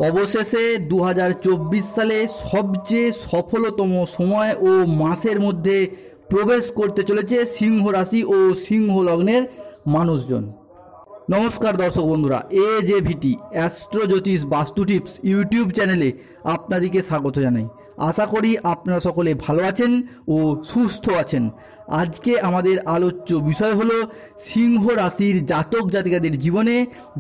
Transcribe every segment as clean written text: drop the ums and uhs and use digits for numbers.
অবশেষে 2024 সালে সবচেয়ে সফলতম সময় ও মাসের মধ্যে প্রবেশ করতে চলেছে সিংহ রাশি ও সিংহ লগ্নের মানুষজন। নমস্কার দর্শক বন্ধুরা, AJVT অ্যাস্ট্রো জ্যোতিষ বাস্তু টিপস ইউটিউব চ্যানেলে আপনাদেরকে স্বাগত জানাই। আশা করি আপনারা সকলে ভালো আছেন ও সুস্থ আছেন। আজকে আমাদের আলোচ্য বিষয় হলো সিংহ রাশির জাতক জাতিকাদের জীবনে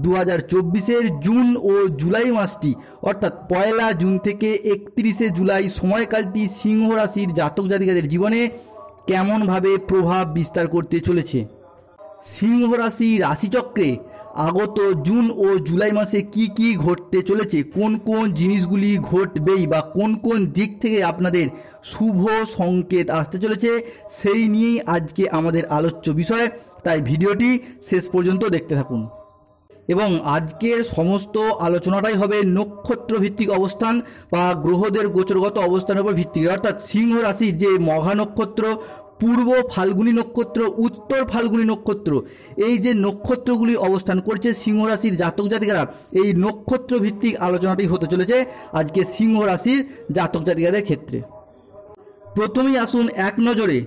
2024-এর জুন ও জুলাই মাসটি, অর্থাৎ 1 জুন থেকে 31 জুলাই সময়কালটি সিংহ রাশির জাতক জাতিকাদের জীবনে কেমনভাবে প্রভাব বিস্তার করতে চলেছে। সিংহ রাশি রাশিচক্রে আগত জুন ও জুলাই মাসে কি ঘটতে চলেছে, কোন কোন জিনিসগুলি ঘটবেই বা কোন কোন দিক থেকে আপনাদের শুভ সংকেত আসতে চলেছে, সেই নিয়েই আজকে আমাদের আলোচ্য বিষয়। তাই ভিডিওটি শেষ পর্যন্ত দেখতে থাকুন। এবং আজকের সমস্ত আলোচনাটাই হবে নক্ষত্র ভিত্তিক অবস্থান বা গ্রহদের গোচরগত অবস্থানের উপর ভিত্তি করে, অর্থাৎ সিংহ রাশির যে মঘা নক্ষত্র, পূর্ব ফাল্গুনী নক্ষত্র, উত্তর ফাল্গুনী নক্ষত্র, এই যে নক্ষত্রগুলি অবস্থান করছে সিংহ রাশির জাতক জাতিকারা, এই নক্ষত্র ভিত্তিক আলোচনাটি হতে চলেছে আজকে সিংহ রাশির জাতক জাতিকাদের ক্ষেত্রে। প্রথমেই আসুন এক নজরে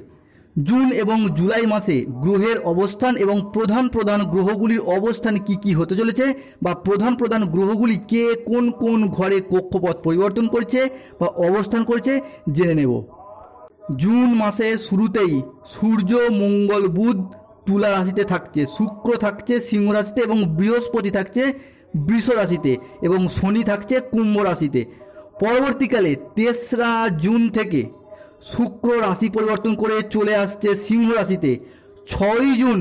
জুন এবং জুলাই মাসে গ্রহের অবস্থান এবং প্রধান প্রধান গ্রহগুলির অবস্থান কি হতে চলেছে, বা প্রধান প্রধান গ্রহগুলি কে কোন কোন ঘরে কক্ষপথ পরিবর্তন করছে বা অবস্থান করছে জেনে নেব। জুন মাসের শুরুতেই সূর্য, মঙ্গল, বুধ তুলা রাশিতে থাকছে, শুক্র থাকছে সিংহ রাশিতে এবং বৃহস্পতি থাকছে বৃষ রাশিতে এবং শনি থাকছে কুম্ভ রাশিতে। পরবর্তীকালে 3রা জুন থেকে শুক্র রাশি পরিবর্তন করে চলে আসছে সিংহ রাশিতে। 6ই জুন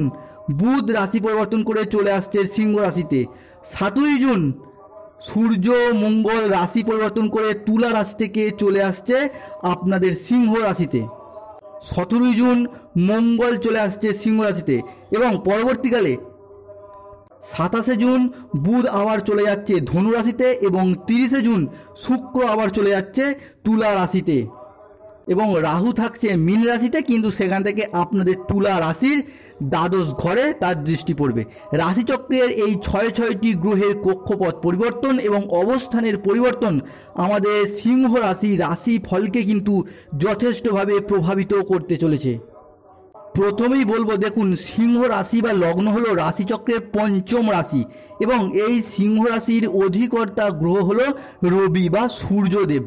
বুধ রাশি পরিবর্তন করে চলে আসছে সিংহ রাশিতে। 7ই জুন সূর্য মঙ্গল রাশি পরিবর্তন করে তুলা রাশি থেকে চলে আসছে আপনাদের সিংহ রাশিতে। 17ই জুন মঙ্গল চলে আসছে সিংহ রাশিতে এবং পরবর্তীকালে 27শে জুন বুধ আবার চলে যাচ্ছে ধনু রাশিতে এবং 30শে জুন শুক্র আবার চলে যাচ্ছে তুলা রাশিতে এবং রাহু থাকছে মীন রাশিতে, কিন্তু সেখান থেকে আপনাদের তুলা রাশির দ্বাদশ ঘরে তার দৃষ্টি পড়বে। রাশিচক্রের এই 6টি গ্রহের কক্ষপথ পরিবর্তন এবং অবস্থানের পরিবর্তন আমাদের সিংহ রাশি ফলকে কিন্তু যথেষ্টভাবে প্রভাবিত করতে চলেছে। প্রথমেই বলবো, দেখুন, সিংহ রাশি বা লগ্ন হলো রাশিচক্রের 5ম রাশি এবং এই সিংহ রাশির অধিকর্তা গ্রহ হলো রবি বা সূর্যদেব।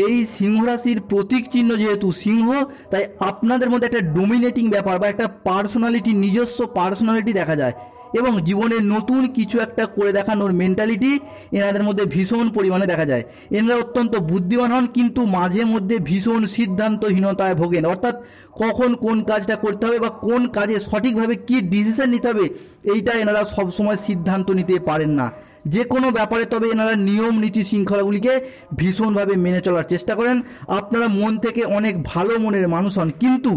এই সিংহ রাশির প্রতীক চিহ্ন যেহেতু সিংহ, তাই আপনাদের মধ্যে একটা ডোমিনেটিং ব্যাপার বা একটা পার্সোনালিটি, নিজস্ব পার্সোনালিটি দেখা যায় এবং জীবনে নতুন কিছু একটা করে দেখানোর মেন্টালিটি এনাদের মধ্যে ভীষণ পরিমাণে দেখা যায়। এনারা অত্যন্ত বুদ্ধিমান হন, কিন্তু মাঝে মধ্যে ভীষণ সিদ্ধান্তহীনতায় ভোগেন, অর্থাৎ কখন কোন কাজটা করতে হবে বা কোন কাজে সঠিকভাবে কি ডিসিশন নিতে হবে এইটা এনারা সবসময় সিদ্ধান্ত নিতে পারেন না যে কোনো ব্যাপারে। তবে এনারা নিয়ম নীতি শৃঙ্খলাগুলিকে ভীষণভাবে মেনে চলার চেষ্টা করেন। আপনারা মন থেকে অনেক ভালো মনের মানুষ হন, কিন্তু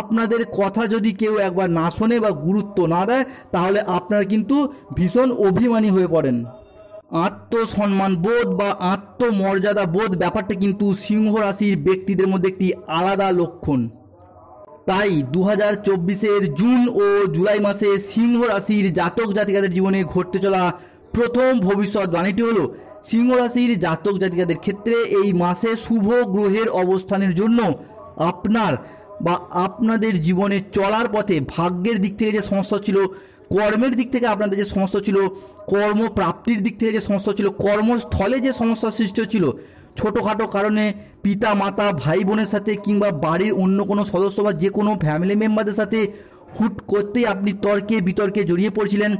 আপনাদের কথা যদি কেউ একবার না শোনে বা গুরুত্ব না দেয় তাহলে আপনারা কিন্তু ভীষণ অভিমানী হয়ে পড়েন। আত্মসম্মান বোধ বা আত্মমর্যাদা বোধ ব্যাপারটা কিন্তু সিংহ রাশির ব্যক্তিদের মধ্যে একটি আলাদা লক্ষণ। তাই 2024-এর জুন ও জুলাই মাসে সিংহ রাশির জাতক জাতিকাদের জীবনে ঘটতে চলা প্রথম ভবিষ্যৎবাণীটি হলো সিংহ রাশির জাতক জাতিকাদের ক্ষেত্রে এই মাসে শুভ গ্রহের অবস্থানের জন্য আপনার বা আপনাদের জীবনে চলার পথে ভাগ্যের দিক থেকে যে সমস্যা ছিল, কর্মের দিক থেকে আপনাদের যে সমস্যা ছিল, কর্মপ্রাপ্তির দিক থেকে যে সমস্যা ছিল, কর্মস্থলে যে সমস্যার সৃষ্টি হচ্ছিল, ছোটোখাটো কারণে পিতা মাতা ভাই বোনের সাথে কিংবা বাড়ির অন্য কোনো সদস্য বা যে কোনো ফ্যামিলি মেম্বারদের সাথে হুট করতেই আপনি তর্কে বিতর্কে জড়িয়ে পড়ছিলেন,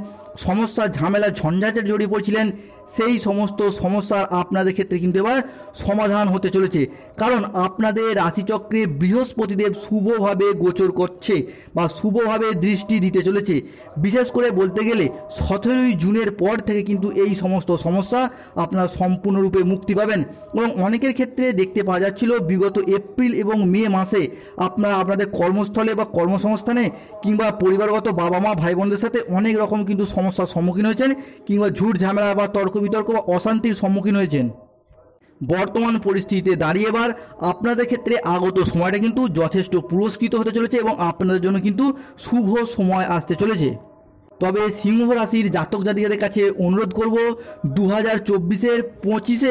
সমস্যা ঝামেলা ঝঞ্ঝাটে জড়িয়ে পড়ছিলেন, সেই সমস্ত সমস্যার আপনাদের ক্ষেত্রে কিন্তু এবার সমাধান হতে চলেছে। কারণ আপনাদের রাশিচক্রে বৃহস্পতিদেব শুভভাবে গোচর করছে বা শুভভাবে দৃষ্টি দিতে চলেছে। বিশেষ করে বলতে গেলে 17ই জুনের পর থেকে কিন্তু এই সমস্ত সমস্যা আপনারা সম্পূর্ণরূপে মুক্তি পাবেন এবং অনেকের ক্ষেত্রে দেখতে পাওয়া যাচ্ছিল বিগত এপ্রিল এবং মে মাসে আপনারা আপনাদের কর্মস্থলে বা কর্মসংস্থানে কিংবা পরিবারগত বাবা মা ভাই বোনদের সাথে অনেক রকম কিন্তু সমস্যার সম্মুখীন হয়েছেন কিংবা ঝুট ঝামেলা বা তর্ক বিতর্ক বা অশান্তির সম্মুখীন হয়েছেন। বর্তমান পরিস্থিতিতে দাঁড়িয়ে এবার আপনাদের ক্ষেত্রে আগত সময়টা কিন্তু যথেষ্ট পুরস্কৃত হতে চলেছে এবং আপনাদের জন্য কিন্তু শুভ সময় আসতে চলেছে। তবে সিংহ রাশির জাতক জাতিকাদের কাছে অনুরোধ করব 2024-এর 25শে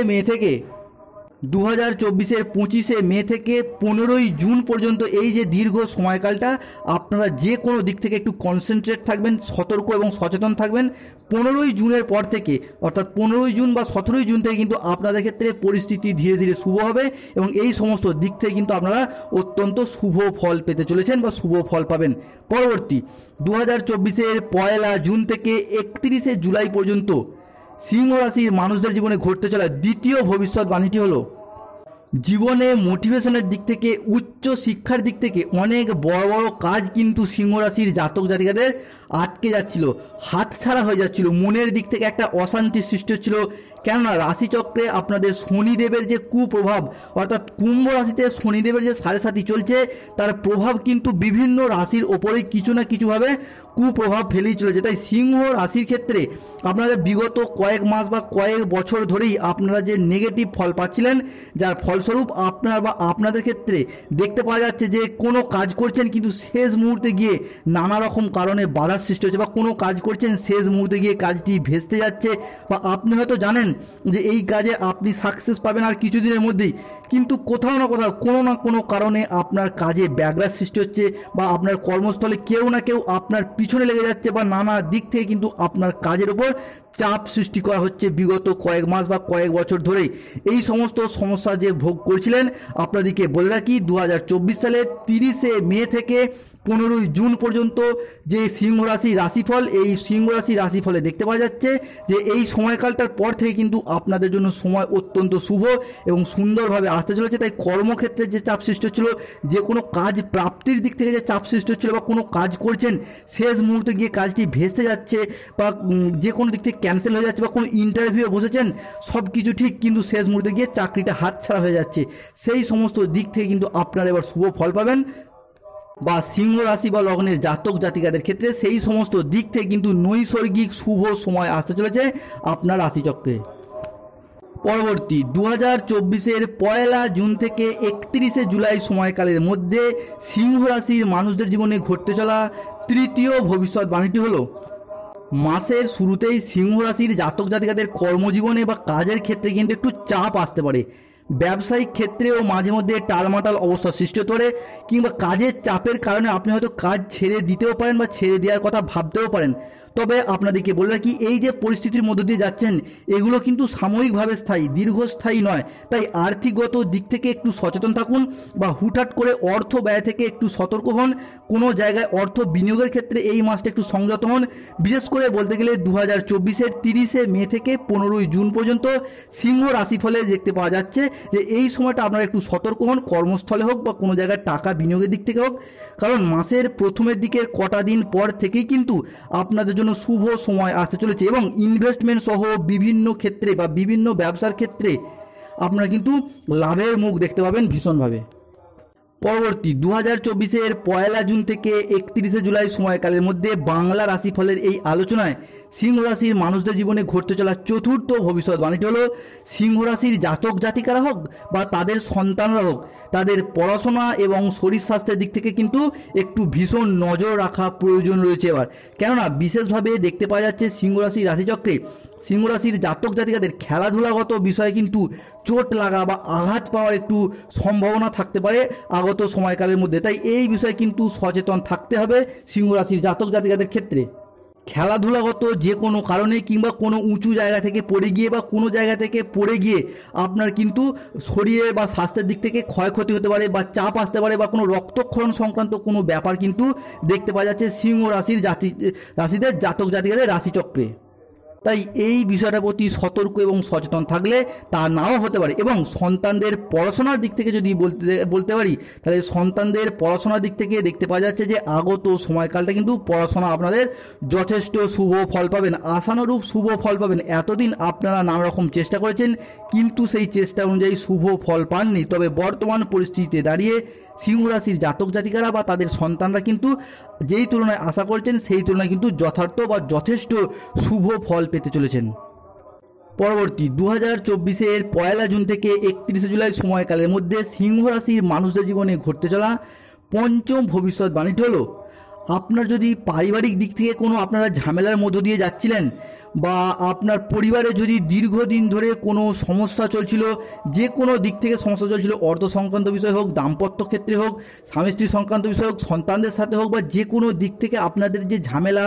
মে থেকে 15ই জুন পর্যন্ত এই যে দীর্ঘ সময়কালটা আপনারা যে কোনো দিক থেকে একটু কনসেন্ট্রেট থাকবেন, সতর্ক এবং সচেতন থাকবেন। 15ই জুনের পর থেকে অর্থাৎ 15ই জুন বা 17ই জুন থেকে কিন্তু আপনাদের ক্ষেত্রে পরিস্থিতি ধীরে ধীরে শুভ হবে এবং এই সমস্ত দিক থেকে কিন্তু আপনারা অত্যন্ত শুভ ফল পেতে চলেছেন বা শুভ ফল পাবেন। পরবর্তী 2024-এর 1 জুন থেকে 31শে জুলাই পর্যন্ত সিংহ রাশির মানুষদের জীবনে ঘটতে চলা দ্বিতীয় ভবিষ্যৎবাণীটি হলো, জীবনে মোটিভেশনের দিক থেকে, উচ্চ শিক্ষার দিক থেকে অনেক বড় বড় কাজ কিন্তু সিংহ রাশির জাতক জাতিকাদের আটকে যাচ্ছিল, হাতছাড়া হয়ে যাচ্ছিল, মনের দিক থেকে একটা অশান্তির সৃষ্টি হচ্ছিল। কেননা রাশিচক্রে আপনাদের শনিদেবের যে কুপ্রভাব, অর্থাৎ কুম্ভ রাশিতে শনিদেবের যে 7.5 চলছে, তার প্রভাব কিন্তু বিভিন্ন রাশির ওপরেই কিছু না কিছুভাবে কুপ্রভাব ফেলেই চলেছে। তাই সিংহ রাশির ক্ষেত্রে আপনাদের বিগত কয়েক মাস বা কয়েক বছর ধরেই আপনারা যে নেগেটিভ ফল পাচ্ছিলেন, যার ফলস্বরূপ আপনার বা আপনাদের ক্ষেত্রে দেখতে পাওয়া যাচ্ছে যে কোনো কাজ করছেন কিন্তু শেষ মুহূর্তে গিয়ে নানা রকম কারণে বাধার সৃষ্টি হচ্ছে, বা কোনো কাজ করছেন শেষ মুহূর্তে গিয়ে কাজটি ভেস্তে যাচ্ছে, বা আপনি হয়তো জানেন যে এই কাজে আপনি সাকসেস পাবেন আর কিছুদিনের মধ্যেই, কিন্তু কোথাও না কোথাও কোনো না কোনো কারণে আপনার কাজে ব্যাঘাত সৃষ্টি হচ্ছে, বা আপনার কর্মস্থলে কেউ না কেউ আপনার পিছনে লেগে যাচ্ছে, বা নানা দিক থেকে কিন্তু আপনার কাজের উপর চাপ সৃষ্টি করা হচ্ছে বিগত কয়েক মাস বা কয়েক বছর ধরেই। এই সমস্ত সমস্যা যে ভোগ করছিলেন, আপনাদেরকে বলে রাখি 2024 সালের 30শে মে থেকে 15ই জুন পর্যন্ত যে সিংহ রাশি রাশিফল, এই সিংহ রাশি রাশিফলে দেখতে পাওয়া যাচ্ছে যে এই সময়কালটার পর থেকে কিন্তু আপনাদের জন্য সময় অত্যন্ত শুভ এবং সুন্দরভাবে আসতে চলেছে। তাই কর্মক্ষেত্রে যে চাপ সৃষ্টি হচ্ছিল, যে কোনো কাজ প্রাপ্তির দিক থেকে যে চাপ সৃষ্টি হচ্ছিল, বা কোনো কাজ করছেন শেষ মুহূর্তে গিয়ে কাজটি ভেস্তে যাচ্ছে, বা যে কোনো দিক থেকে ক্যান্সেল হয়ে যাচ্ছে, বা কোনো ইন্টারভিউয়ে বসেছেন সব কিছু ঠিক কিন্তু শেষ মুহূর্তে গিয়ে চাকরিটা হাতছাড়া হয়ে যাচ্ছে, সেই সমস্ত দিক থেকে কিন্তু আপনারা এবার শুভ ফল পাবেন। বা সিংহ রাশি বা লগ্নের জাতক জাতিকাদের ক্ষেত্রে সেই সমস্ত দিক থেকে কিন্তু নৈসর্গিক শুভ সময় আসতে চলেছে আপনার রাশিচক্রে। পরবর্তী 2024-এর 1 জুন থেকে 31শে জুলাই সময়কালের মধ্যে সিংহ রাশির মানুষদের জীবনে ঘটতে চলা তৃতীয় ভবিষ্যৎবাণীটি হলো, মাসের শুরুতেই সিংহ রাশির জাতক জাতিকাদের কর্মজীবনে বা কাজের ক্ষেত্রে কিন্তু একটু চাপ আসতে পারে। ব্যবসায়িক ক্ষেত্রেও মাঝে মধ্যে টালমাটাল অবস্থা সৃষ্টি হতে পারে, কিংবা কাজের চাপের কারণে আপনি হয়তো কাজ ছেড়ে দিতেও পারেন বা ছেড়ে দেওয়ার কথা ভাবতেও পারেন। তবে আপনাদেরকে বলে রাখি, এই যে পরিস্থিতির মধ্য দিয়ে যাচ্ছেন, এগুলো কিন্তু সাময়িকভাবে স্থায়ী, দীর্ঘস্থায়ী নয়। তাই আর্থিকগত দিক থেকে একটু সচেতন থাকুন, বা হুটহাট করে অর্থ ব্যয় থেকে একটু সতর্ক হন। কোনো জায়গায় অর্থ বিনিয়োগের ক্ষেত্রে এই মাসটা একটু সংযত হন। বিশেষ করে বলতে গেলে 2024-এর 30শে মে থেকে 15ই জুন পর্যন্ত সিংহ রাশিফলে দেখতে পাওয়া যাচ্ছে যে এই সময়টা আপনারা একটু সতর্ক হন, কর্মস্থলে হোক বা কোনো জায়গায় টাকা বিনিয়োগের দিক থেকে হোক। কারণ মাসের প্রথমের দিকের কটা দিন পর থেকেই কিন্তু আপনাদের জন্য শুভ সময় আসতে চলেছে, এবং ইনভেস্টমেন্ট সহ বিভিন্ন ক্ষেত্রে বা বিভিন্ন ব্যবসার ক্ষেত্রে আপনারা কিন্তু লাভের মুখ দেখতে পাবেন ভীষণভাবে। পরবর্তী 2024-এর 1 জুন থেকে 31শে জুলাই সময়কালের মধ্যে বাংলা রাশিফলের এই আলোচনায় সিংহ রাশির মানুষদের জীবনে ঘটতে চলা চতুর্থ ভবিষ্যৎবাণীটি হলো, সিংহ রাশির জাতক জাতিকারা হোক বা তাদের সন্তানরা হোক, তাদের পড়াশোনা এবং শরীর স্বাস্থ্যের দিক থেকে কিন্তু একটু ভীষণ নজর রাখা প্রয়োজন রয়েছে এবার। কেননা বিশেষভাবে দেখতে পাওয়া যাচ্ছে সিংহ রাশির রাশিচক্রে সিংহ রাশির জাতক জাতিকাদের খেলাধুলাগত বিষয়ে কিন্তু চোট লাগা বা আঘাত পাওয়ার একটু সম্ভাবনা থাকতে পারে আগত সময়কালের মধ্যে। তাই এই বিষয়ে কিন্তু সচেতন থাকতে হবে সিংহ রাশির জাতক জাতিকাদের ক্ষেত্রে। খেলাধুলাগত যে কোনো কারণে কিংবা কোনো উঁচু জায়গা থেকে পড়ে গিয়ে বা কোনো জায়গা থেকে পড়ে গিয়ে আপনার কিন্তু শরীরে বা স্বাস্থ্যের দিক থেকে ক্ষয়ক্ষতি হতে পারে, বা চাপ আসতে পারে, বা কোনো রক্তক্ষরণ সংক্রান্ত কোনো ব্যাপার কিন্তু দেখতে পাওয়া যাচ্ছে সিংহ রাশির রাশিদের জাতক জাতিকাদের রাশিচক্রে। তাই এই বিষয়টার প্রতি সতর্ক এবং সচেতন থাকলে তা নাও হতে পারে। এবং সন্তানদের পড়াশোনার দিক থেকে যদি বলতে পারি, তাহলে সন্তানদের পড়াশোনার দিক থেকে দেখতে পাওয়া যাচ্ছে যে আগত সময়কালটা কিন্তু পড়াশোনা আপনাদের যথেষ্ট শুভ ফল পাবেন, আশানুরূপ শুভ ফল পাবেন। এতদিন আপনারা নানা রকম চেষ্টা করেছেন কিন্তু সেই চেষ্টা অনুযায়ী শুভ ফল পাননি। তবে বর্তমান পরিস্থিতিতে দাঁড়িয়ে সিংহ রাশির জাতক জাতিকারা বা তাদের সন্তানরা কিন্তু যেই তুলনায় আশা করছেন সেই তুলনায় কিন্তু যথার্থ বা যথেষ্ট শুভ ফল পেতে চলেছেন। পরবর্তী 2024-এর 1 জুন থেকে 31শে জুলাই সময়কালের মধ্যে সিংহ রাশির মানুষদের জীবনে ঘটতে চলা পঞ্চম ভবিষ্যৎবাণীটি হলো, আপনার যদি পারিবারিক দিক থেকে কোনো আপনারা ঝামেলার মধ্য দিয়ে যাচ্ছিলেন, বা আপনার পরিবারে যদি দীর্ঘদিন ধরে কোনো সমস্যা চলছিল, যে কোনো দিক থেকে সমস্যা চলছিল, অর্থ সংক্রান্ত বিষয় হোক, দাম্পত্য ক্ষেত্রে হোক, স্বামী স্ত্রী সংক্রান্ত বিষয় হোক, সন্তানদের সাথে হোক, বা যে কোনো দিক থেকে আপনাদের যে ঝামেলা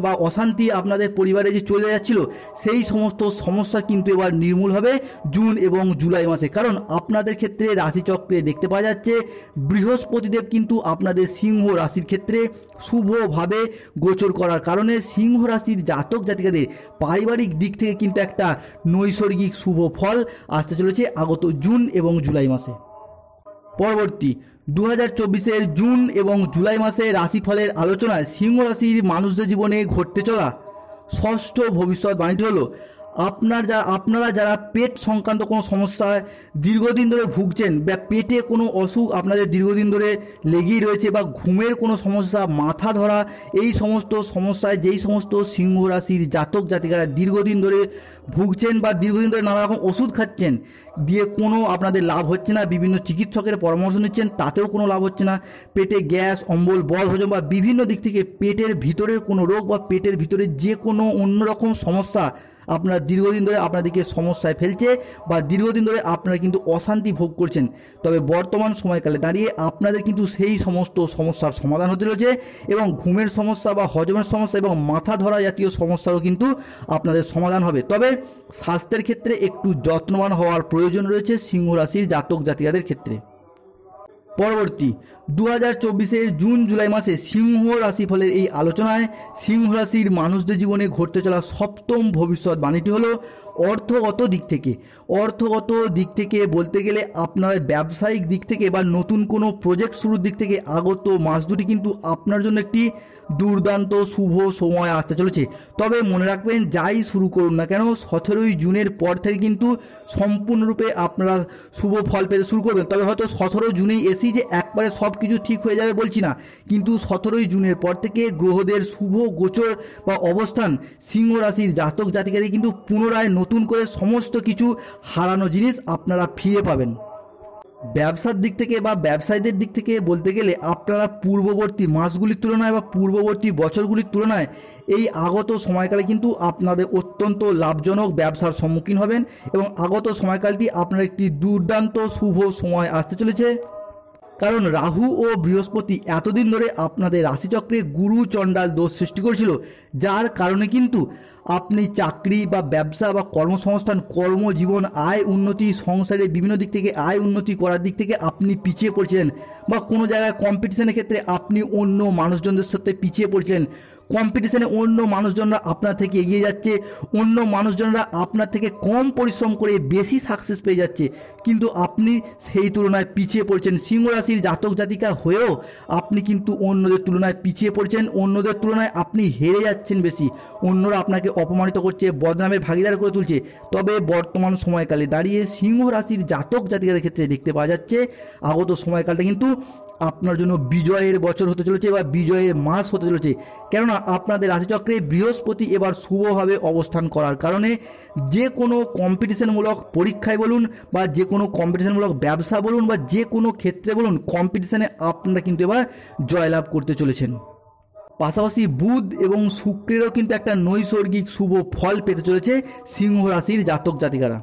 বা অশান্তি আপনাদের পরিবারে যে চলে যাচ্ছিল, সেই সমস্ত সমস্যা কিন্তু এবার নির্মূল হবে জুন এবং জুলাই মাসে। কারণ আপনাদের ক্ষেত্রে রাশিচক্রে দেখতে পাওয়া যাচ্ছে বৃহস্পতিদেব কিন্তু আপনাদের সিংহ রাশির ক্ষেত্রে শুভভাবে গোচর করার কারণে সিংহ রাশির জাতক জাতিকাদের পারিবারিক দিক থেকে কিন্তু একটা নৈসর্গিক শুভ ফল আসতে চলেছে আগত জুন এবং জুলাই মাসে। পরবর্তী 2024-এর জুন এবং জুলাই মাসে রাশিফলের আলোচনায় সিংহ রাশির মানুষদের জীবনে ঘটতে চলা ষষ্ঠ ভবিষ্যৎবাণীটি হলো আপনারা যারা পেট সংক্রান্ত কোনো সমস্যায় দীর্ঘদিন ধরে ভুগছেন, বা পেটে কোনো অসুখ আপনাদের দীর্ঘদিন ধরে লেগেই রয়েছে, বা ঘুমের কোনো সমস্যা, মাথা ধরা, এই সমস্ত সমস্যায় যেই সমস্ত সিংহ রাশির জাতক জাতিকারা দীর্ঘদিন ধরে ভুগছেন, বা দীর্ঘদিন ধরে নানা রকম ওষুধ খাচ্ছেন, দিয়ে কোনো আপনাদের লাভ হচ্ছে না, বিভিন্ন চিকিৎসকের পরামর্শ নিচ্ছেন, তাতেও কোনো লাভ হচ্ছে না, পেটে গ্যাস, অম্বল, বদহজম বা বিভিন্ন দিক থেকে পেটের ভিতরের কোনো রোগ বা পেটের ভিতরে যে কোনো অন্যরকম সমস্যা আপনারা দীর্ঘদিন ধরে আপনাদেরকে সমস্যায় ফেলছে, বা দীর্ঘদিন ধরে আপনারা কিন্তু অশান্তি ভোগ করছেন, তবে বর্তমান সময়কালে দাঁড়িয়ে আপনাদের কিন্তু সেই সমস্ত সমস্যার সমাধান হতে চলেছে, এবং ঘুমের সমস্যা বা হজমের সমস্যা এবং মাথা ধরা জাতীয় সমস্যারও কিন্তু আপনাদের সমাধান হবে। তবে স্বাস্থ্যের ক্ষেত্রে একটু যত্নবান হওয়ার প্রয়োজন রয়েছে সিংহ রাশির জাতক জাতিকাদের ক্ষেত্রে। পরবর্তী 2024-এর জুন জুলাই মাসে সিংহ রাশিফলের এই আলোচনায় সিংহ রাশির মানুষদের জীবনে ঘটতে চলা সপ্তম ভবিষ্যৎবাণীটি হলো অর্থগত দিক থেকে বলতে গেলে আপনার ব্যবসায়িক দিক থেকে বা নতুন কোনো প্রজেক্ট শুরুর দিক থেকে আগত মাস দুটি কিন্তু আপনার জন্য একটি দুর্দান্ত শুভ সময় আসতে চলেছে। তবে মনে রাখবেন, যাই শুরু করুন না কেন 17ই জুনের পর থেকে কিন্তু সম্পূর্ণরূপে আপনারা শুভ ফল পেতে শুরু করবেন। তবে হয়তো 17 জুনেই এসেই যে একবারে সব কিছু ঠিক হয়ে যাবে বলছি না, কিন্তু 17ই জুনের পর থেকে গ্রহদের শুভ গোচর বা অবস্থান সিংহ রাশির জাতক জাতিকাদের কিন্তু পুনরায় নতুন করে সমস্ত কিছু হারানো জিনিস আপনারা ফিরে পাবেন। ব্যবসার দিক থেকে বা ব্যবসায়ীদের দিক থেকে বলতে গেলে আপনারা পূর্ববর্তী মাসগুলির তুলনায় বা পূর্ববর্তী বছরগুলির তুলনায় এই আগত সময়কালে কিন্তু আপনাদের অত্যন্ত লাভজনক ব্যবসার সম্মুখীন হবেন, এবং আগত সময়কালটি আপনার একটি দুর্দান্ত শুভ সময় আসতে চলেছে। কারণ রাহু ও বৃহস্পতি এতদিন ধরে আপনাদের রাশিচক্রে গুরু চণ্ডাল দোষ সৃষ্টি করেছিল, যার কারণে কিন্তু আপনি চাকরি বা ব্যবসা বা কর্মসংস্থান, কর্মজীবন, আয় উন্নতি, সংসারে বিভিন্ন দিক থেকে আয় উন্নতি করার দিক থেকে আপনি পিছিয়ে পড়ছিলেন, বা কোনো জায়গায় কম্পিটিশনের ক্ষেত্রে আপনি অন্য মানুষজনদের সাথে পিছিয়ে পড়ছিলেন। কম্পিটিশনে অন্য মানুষজনরা আপনার থেকে এগিয়ে যাচ্ছে, অন্য মানুষজনরা আপনার থেকে কম পরিশ্রম করে বেশি সাকসেস পেয়ে যাচ্ছে, কিন্তু আপনি সেই তুলনায় পিছিয়ে পড়ছেন। সিংহ রাশির জাতক জাতিকা হয়েও আপনি কিন্তু অন্যদের তুলনায় পিছিয়ে পড়ছেন, অন্যদের তুলনায় আপনি হেরে যাচ্ছেন বেশি, অন্যরা আপনাকে অপমানিত করছে, বদনামের ভাগিদার করে তুলছে। তবে বর্তমান সময়কালে দাঁড়িয়ে সিংহ রাশির জাতক জাতিকাদের ক্ষেত্রে দেখতে পাওয়া যাচ্ছে আগত সময়কালটা কিন্তু আপনার জন্য বিজয়ের বছর হতে চলেছে বা বিজয়ের মাস হতে চলেছে। কেননা আপনাদের রাশিচক্রে বৃহস্পতি এবার শুভভাবে অবস্থান করার কারণে যে কোনো কম্পিটিশনমূলক পরীক্ষায় বলুন, বা যে কোনো কম্পিটিশনমূলক ব্যবসা বলুন, বা যে কোনো ক্ষেত্রে বলুন, কম্পিটিশনে আপনারা কিন্তু এবার জয়লাভ করতে চলেছেন। পাশাপাশি বুধ এবং শুক্রেরও কিন্তু একটা নৈসর্গিক শুভ ফল পেতে চলেছে সিংহ রাশির জাতক জাতিকারা।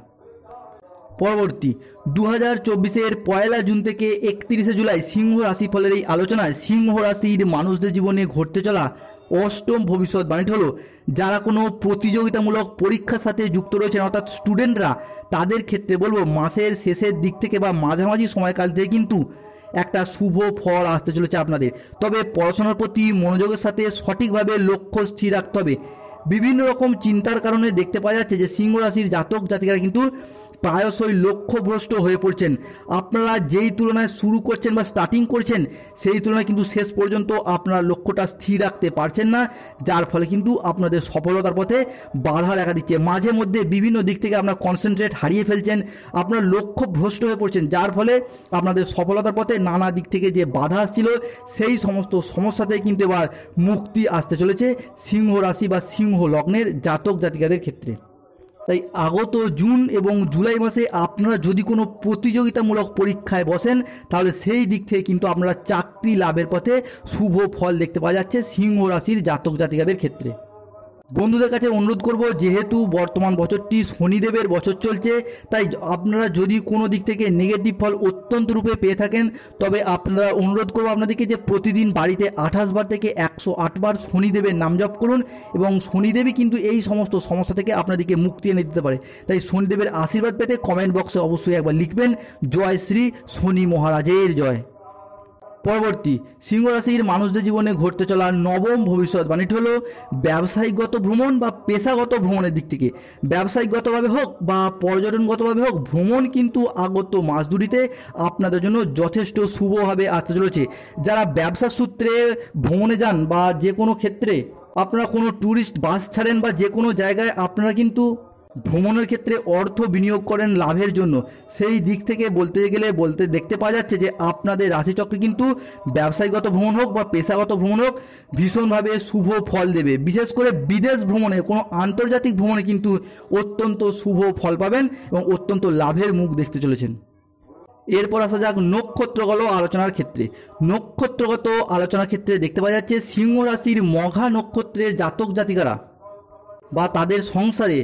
পরবর্তী 2024-এর 1 জুন থেকে 31 জুলাই সিংহ রাশি ফলের এই আলোচনায় সিংহ রাশির মানুষদের জীবনে ঘটতে চলা অষ্টম ভবিষ্যৎবাণীটি হলো যারা কোনো প্রতিযোগিতামূলক পরীক্ষার সাথে যুক্ত রয়েছেন, অর্থাৎ স্টুডেন্টরা, তাদের ক্ষেত্রে বলবো মাসের শেষের দিক থেকে বা মাঝামাঝি সময়কাল থেকে কিন্তু একটা শুভ ফল আসতে চলেছে আপনাদের। তবে পড়াশোনার প্রতি মনোযোগের সাথে সঠিকভাবে লক্ষ্য স্থির রাখতে হবে। বিভিন্ন রকম চিন্তার কারণে দেখতে পাওয়া যাচ্ছে যে সিংহ রাশির জাতক জাতিকারা কিন্তু প্রায়শই লক্ষ্যভ্রষ্ট হয়ে পড়ছেন। আপনারা যেই তুলনায় শুরু করছেন বা স্টার্টিং করছেন, সেই তুলনায় কিন্তু শেষ পর্যন্ত আপনার লক্ষ্যটা স্থির রাখতে পারছেন না, যার ফলে কিন্তু আপনাদের সফলতার পথে বাধা দেখা দিচ্ছে। মাঝে মধ্যে বিভিন্ন দিক থেকে আপনার কনসেন্ট্রেট হারিয়ে ফেলছেন, আপনার লক্ষ্য ভ্রষ্ট হয়ে পড়ছেন, যার ফলে আপনাদের সফলতার পথে নানা দিক থেকে যে বাধা আসছিল সেই সমস্ত সমস্যা থেকে কিন্তু এবার মুক্তি আসতে চলেছে সিংহ রাশি বা সিংহ লগ্নের জাতক জাতিকাদের ক্ষেত্রে। তাই আগত জুন এবং জুলাই মাসে আপনারা যদি কোনো প্রতিযোগিতামূলক পরীক্ষায় বসেন তাহলে সেই দিক থেকে কিন্তু আপনারা চাকরি লাভের পথে শুভ ফল দেখতে পাওয়া যাচ্ছে সিংহ রাশির জাতক জাতিকাদের ক্ষেত্রে। বন্ধুদের কাছে অনুরোধ করব, যেহেতু বর্তমান বছরটি শনিদেবের বছর চলছে, তাই আপনারা যদি কোনো দিক থেকে নেগেটিভ ফল অত্যন্ত রূপে পেয়ে থাকেন তবে আপনারা অনুরোধ করব আপনাদেরকে যে প্রতিদিন বাড়িতে 28 বার থেকে 108 বার শনিদেবের নাম জপ করুন এবং শনিদেবই কিন্তু এই সমস্ত সমস্যা থেকে আপনাদেরকে মুক্তি এনে দিতে পারে। তাই শনিদেবের আশীর্বাদ পেতে কমেন্ট বক্সে অবশ্যই একবার লিখবেন জয় শ্রী শনি মহারাজের জয়। পরবর্তী সিংহ রাশির মানুষদের জীবনে ঘটতে চলা নবম ভবিষ্যৎবাণীটি হলো ব্যবসায়িকগত ভ্রমণ বা পেশাগত ভ্রমণের দিক থেকে। ব্যবসায়িকগতভাবে হোক বা পর্যটনগতভাবে হোক, ভ্রমণ কিন্তু আগত মাস দুটিতে আপনাদের জন্য যথেষ্ট শুভভাবে আসতে চলেছে। যারা ব্যবসা সূত্রে ভ্রমণে যান বা যে কোনো ক্ষেত্রে আপনারা কোনো ট্যুরিস্ট বাস ছাড়েন বা যে কোনো জায়গায় আপনারা কিন্তু ভ্রমণের ক্ষেত্রে অর্থ বিনিয়োগ করেন লাভের জন্য, সেই দিক থেকে বলতে দেখতে পাওয়া যাচ্ছে যে আপনাদের রাশিচক্রে কিন্তু ব্যবসায়িকগত ভ্রমণ হোক বা পেশাগত ভ্রমণ হোক ভীষণভাবে শুভ ফল দেবে। বিশেষ করে বিদেশ ভ্রমণে, কোনো আন্তর্জাতিক ভ্রমণে কিন্তু অত্যন্ত শুভ ফল পাবেন এবং অত্যন্ত লাভের মুখ দেখতে চলেছেন। এরপর আসা যাক নক্ষত্রগত আলোচনার ক্ষেত্রে। নক্ষত্রগত আলোচনার ক্ষেত্রে দেখতে পাওয়া যাচ্ছে সিংহ রাশির মঘা নক্ষত্রের জাতক জাতিকারা বা তাদের সংসারে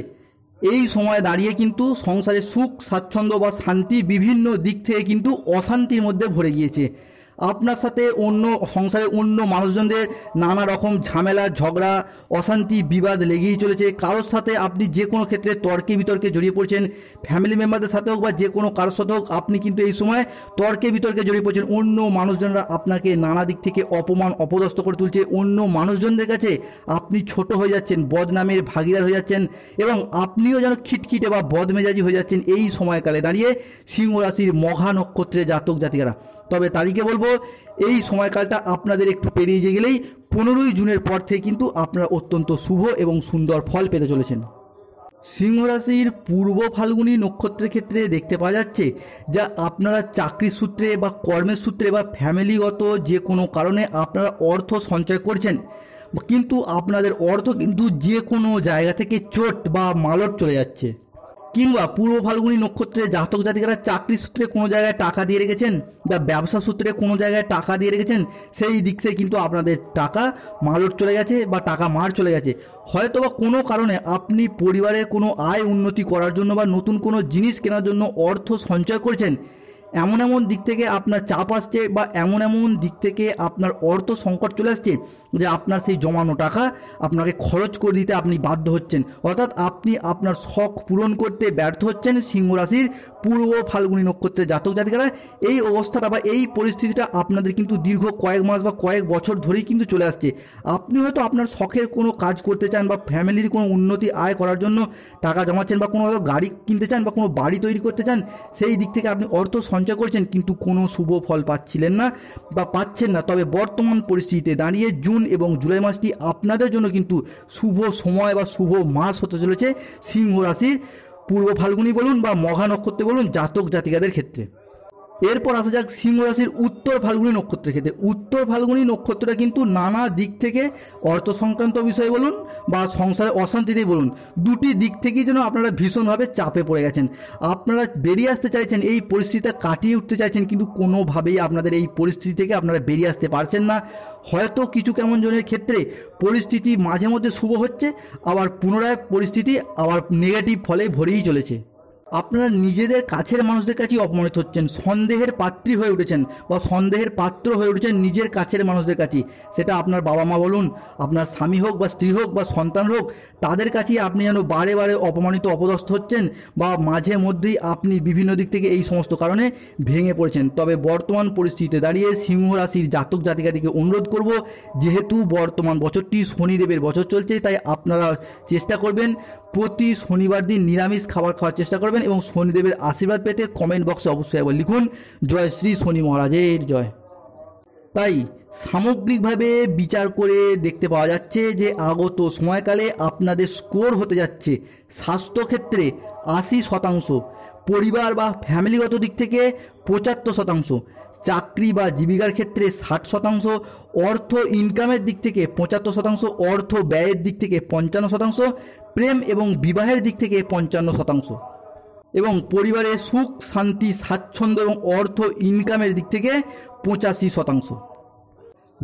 এই সময় দাঁড়িয়ে কিন্তু সংসারে সুখ স্বাচ্ছন্দ্য বা শান্তি বিভিন্ন দিক থেকে কিন্তু অশান্তির মধ্যে ভরে গিয়েছে। আপনার সাথে সংসারে অন্য মানুষজনদের নানা রকম ঝামেলা ঝগড়া অশান্তি বিবাদ লেগেই চলেছে। কারোর সাথে আপনি যে কোনো ক্ষেত্রে তর্কে বিতর্কে জড়িয়ে পড়ছেন, ফ্যামিলি মেম্বারদের সাথে হোক বা যে কোনো কারোর সাথে হোক আপনি কিন্তু এই সময় তর্কে বিতর্কে জড়িয়ে পড়ছেন। অন্য মানুষজনরা আপনাকে নানা দিক থেকে অপমান অপদস্থ করে তুলছে। অন্য মানুষজনদের কাছে আপনি ছোট হয়ে যাচ্ছেন, বদনামের ভাগিদার হয়ে যাচ্ছেন এবং আপনিও যেন খিটখিটে বা বদমেজাজি হয়ে যাচ্ছেন এই সময়কালে দাঁড়িয়ে সিংহ রাশির মঘা নক্ষত্রের জাতক জাতিকারা। তবে তাদেরকে বলবো এই সময়কালটা আপনাদের একটু পেরিয়ে গেলেই 15ই জুনের পর থেকে কিন্তু আপনারা অত্যন্ত শুভ এবং সুন্দর ফল পেতে চলেছেন। সিংহ রাশির পূর্ব ফাল্গুনী নক্ষত্রের ক্ষেত্রে দেখতে পাওয়া যাচ্ছে যা আপনারা চাকরি সূত্রে বা কর্মের সূত্রে বা ফ্যামিলিগত যে কোনো কারণে আপনারা অর্থ সঞ্চয় করছেন, কিন্তু আপনাদের অর্থ কিন্তু যে কোনো জায়গা থেকে চোট বা মালট চলে যাচ্ছে। কিংবা পূর্ব ফাল্গুনী নক্ষত্রের জাতক জাতিকারা চাকরি সূত্রে কোনো জায়গায় টাকা দিয়ে রেখেছেন বা ব্যবসা সূত্রে কোনো জায়গায় টাকা দিয়ে রেখেছেন, সেই দিক থেকে কিন্তু আপনাদের টাকা মালট চলে গেছে বা টাকা মার চলে গেছে। হয়তো বা কোনো কারণে আপনি পরিবারের কোনো আয় উন্নতি করার জন্য বা নতুন কোনো জিনিস কেনার জন্য অর্থ সঞ্চয় করছেন, এমন দিক থেকে আপনার চাপ আসছে বা এমন দিক থেকে আপনার অর্থ সংকট চলে আসছে যে আপনার সেই জমানো টাকা আপনাকে খরচ করে দিতে আপনি বাধ্য হচ্ছেন, অর্থাৎ আপনি আপনার শখ পূরণ করতে ব্যর্থ হচ্ছেন। সিংহ রাশির পূর্ব ফাল্গুনী নক্ষত্রের জাতক জাতিকারা এই অবস্থাটা বা এই পরিস্থিতিটা আপনাদের কিন্তু দীর্ঘ কয়েক মাস বা কয়েক বছর ধরেই কিন্তু চলে আসছে। আপনি হয়তো আপনার শখের কোনো কাজ করতে চান বা ফ্যামিলির কোনো উন্নতি আয় করার জন্য টাকা জমাচ্ছেন বা কোনো হয়তো গাড়ি কিনতে চান বা কোনো বাড়ি তৈরি করতে চান, সেই দিক থেকে আপনি অর্থ সঞ্চয় করছেন কিন্তু কোনো শুভ ফল পাচ্ছিলেন না বা পাচ্ছেন না। তবে বর্তমান পরিস্থিতিতে দাঁড়িয়ে জুন এবং জুলাই মাসটি আপনাদের জন্য কিন্তু শুভ সময় বা শুভ মাস হতে চলেছে সিংহ রাশির পূর্ব ফাল্গুনী বলুন বা মঘা নক্ষত্রে বলুন জাতক জাতিকাদের ক্ষেত্রে। এরপর আসা যাক সিংহ রাশির উত্তর ফাল্গুনী নক্ষত্রের ক্ষেত্রে। উত্তর ফাল্গুনী নক্ষত্রটা কিন্তু নানা দিক থেকে অর্থ সংক্রান্ত বিষয় বলুন বা সংসারে অশান্তিতে বলুন, দুটি দিক থেকেই যেন আপনারা ভীষণভাবে চাপে পড়ে গেছেন। আপনারা বেরিয়ে আসতে চাইছেন, এই পরিস্থিতিটা কাটিয়ে উঠতে চাইছেন, কিন্তু কোনোভাবেই আপনাদের এই পরিস্থিতি থেকে আপনারা বেরিয়ে আসতে পারছেন না। হয়তো কিছু কেমন জনের ক্ষেত্রে পরিস্থিতি মাঝে মধ্যে শুভ হচ্ছে, আবার পুনরায় পরিস্থিতি আবার নেগেটিভ ফলে ভরেই চলেছে। আপনারা নিজেদের কাছের মানুষদের কাছেই অপমানিত হচ্ছেন, সন্দেহের পাত্রী হয়ে উঠেছেন বা সন্দেহের পাত্র হয়ে উঠেছেন নিজের কাছের মানুষদের কাছেই। সেটা আপনার বাবা মা বলুন, আপনার স্বামী হোক বা স্ত্রী হোক বা সন্তান হোক, তাদের কাছেই আপনি যেন বারে বারে অপমানিত অপদস্থ হচ্ছেন বা মাঝে মধ্যেই আপনি বিভিন্ন দিক থেকে এই সমস্ত কারণে ভেঙে পড়েছেন। তবে বর্তমান পরিস্থিতিতে দাঁড়িয়ে সিংহ রাশির জাতক জাতিকাদেরকে অনুরোধ করব, যেহেতু বর্তমান বছরটি শনিদেবের বছর চলছে, তাই আপনারা চেষ্টা করবেন প্রতি শনিবার দিন নিরামিষ খাবার খাওয়ার চেষ্টা করবেন এবং শনিদেবের আশীর্বাদ পেতে কমেন্ট বক্সে অবশ্যই একবার লিখুন জয় শ্রী শনি মহারাজের জয়। তাই সামগ্রিকভাবে বিচার করে দেখতে পাওয়া যাচ্ছে যে আগত সময়কালে আপনাদের স্কোর হতে যাচ্ছে স্বাস্থ্যক্ষেত্রে 80%, পরিবার বা ফ্যামিলিগত দিক থেকে 75%, চাকরি বা জীবিকার ক্ষেত্রে 60%, অর্থ ইনকামের দিক থেকে 75%, অর্থ ব্যয়ের দিক থেকে 55%, প্রেম এবং বিবাহের দিক থেকে 55%, এবং পরিবারের সুখ শান্তি স্বাচ্ছন্দ্য এবং অর্থ ইনকামের দিক থেকে 85%।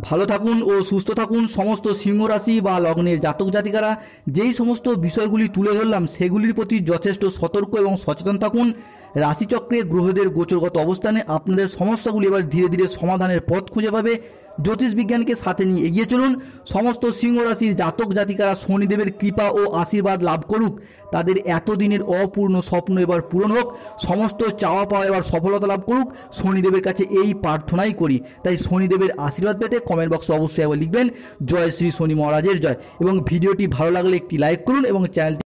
ভালো থাকুন ও সুস্থ থাকুন সমস্ত সিংহ রাশি বা লগ্নের জাতক জাতিকারা। যেই সমস্ত বিষয়গুলি তুলে ধরলাম সেগুলির প্রতি যথেষ্ট সতর্ক এবং সচেতন থাকুন। রাশিচক্রে গ্রহদের গোচরগত অবস্থানে আপনাদের সমস্যাগুলি এবার ধীরে ধীরে সমাধানের পথ খুঁজে পাবে। জ্যোতিষ বিজ্ঞানকে সাথে নিয়ে এগিয়ে চলুন। সমস্ত সিংহ রাশির জাতক জাতিকারা শনিদেবের কৃপা ও আশীর্বাদ লাভ করুক। তাদের এতদিনের অপূর্ণ স্বপ্ন এবার পূরণ হোক। সমস্ত চাওয়া পাওয়া এবার সফলতা লাভ করুক। শনিদেবের কাছে এই প্রার্থনাই করি। তাই শনিদেবের আশীর্বাদ পেতে কমেন্ট বক্সে অবশ্যই একবার লিখবেন জয় শ্রী শনি মহারাজের জয়। এবং ভিডিওটি ভালো লাগলে একটি লাইক করুন এবং চ্যানেলটি